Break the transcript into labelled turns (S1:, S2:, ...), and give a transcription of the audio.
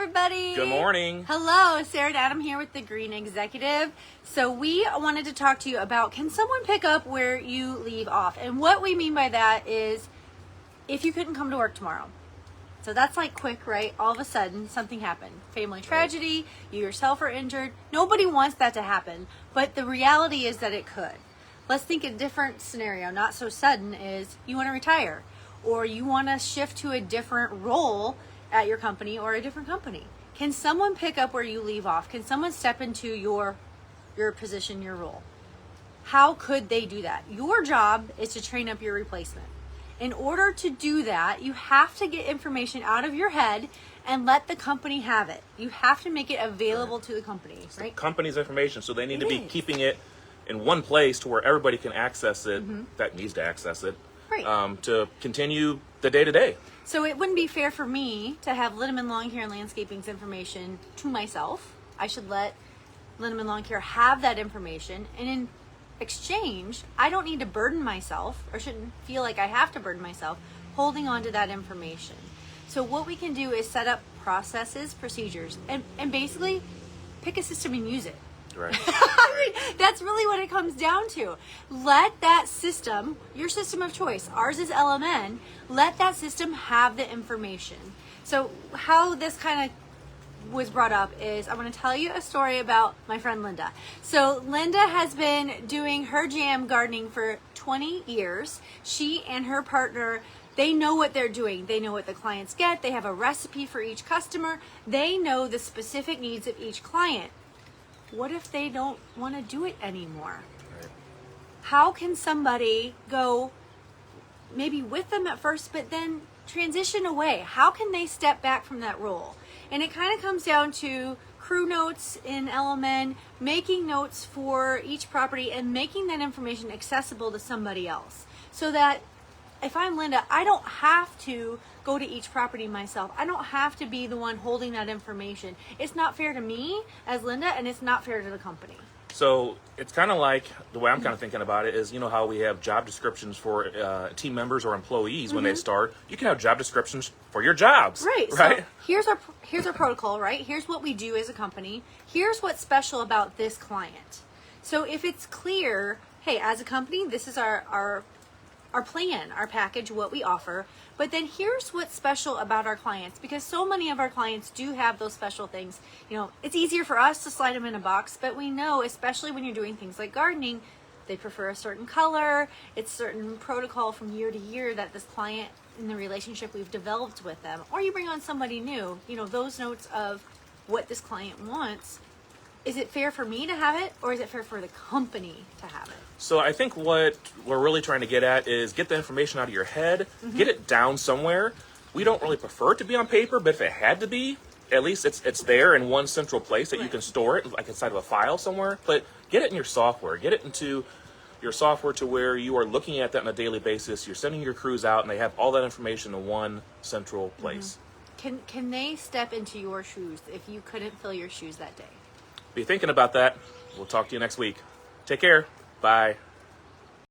S1: everybody.
S2: Good morning.
S1: Hello, Sarah and Adam here with the Green Executive. So we wanted to talk to you about, can someone pick up where you leave off? And what we mean by that is if you couldn't come to work tomorrow. So that's like quick, right? All of a sudden something happened. Family tragedy, you yourself are injured. Nobody wants that to happen, but the reality is that it could. Let's think a different scenario, not so sudden, is you want to retire or you want to shift to a different role at your company or a different company. Can someone pick up where you leave off? Can someone step into your position, your role? How could they do that? Your job is to train up your replacement. In order to do that, you have to get information out of your head and let the company have it. You have to make it available to the company,
S2: It's
S1: right?
S2: the company's information, so they need to be
S1: is.
S2: keeping it in one place to where everybody can access it, that needs to access it,
S1: Right.
S2: to continue the day-to-day.
S1: So it wouldn't be fair for me to have Lindemann Lawn Care and Landscaping's information to myself. I should let Lindemann Lawn Care have that information, and in exchange, I don't need to burden myself, or shouldn't feel like I have to burden myself, holding on to that information. So what we can do is set up processes, procedures, and basically pick a system and use it.
S2: Right.
S1: I mean, that's really what it comes down to. Let that system, your system of choice, ours is LMN, let that system have the information. So how this kind of was brought up is I want to tell you a story about my friend Linda. So Linda has been doing her jam gardening for 20 years. She and her partner, they know what they're doing. They know what the clients get. They have a recipe for each customer. They know the specific needs of each client. What if they don't want to do it anymore?
S2: Right.
S1: How can somebody go maybe with them at first, but then transition away? How can they step back from that role? And it kind of comes down to crew notes in LMN, making notes for each property and making that information accessible to somebody else. So that if I'm Linda, I don't have to go to each property myself. I don't have to be the one holding that information. It's not fair to me as Linda, and it's not fair to the company.
S2: So it's kind of like, the way I'm kind of thinking about it is, you know how we have job descriptions for team members or employees when they start? You can have job descriptions for your jobs.
S1: Right.
S2: Right.
S1: So here's our protocol, right? Here's what we do as a company. Here's what's special about this client. So if it's clear, hey, as a company, this is our plan, our package, what we offer. But then here's what's special about our clients, because so many of our clients do have those special things. You know, it's easier for us to slide them in a box, but we know, especially when you're doing things like gardening, they prefer a certain color. It's certain protocol from year to year that this client, in the relationship we've developed with them, or you bring on somebody new, you know, those notes of what this client wants. Is it fair for me to have it, or is it fair for the company to have it?
S2: So I think what we're really trying to get at is get the information out of your head, get it down somewhere. We don't really prefer it to be on paper, but if it had to be, at least it's there in one central place that you can store it, like inside of a file somewhere. But get it in your software. Get it into your software to where you are looking at that on a daily basis. You're sending your crews out, and they have all that information in one central place.
S1: Can they step into your shoes if you couldn't fill your shoes that day?
S2: Be thinking about that. We'll talk to you next week. Take care. Bye.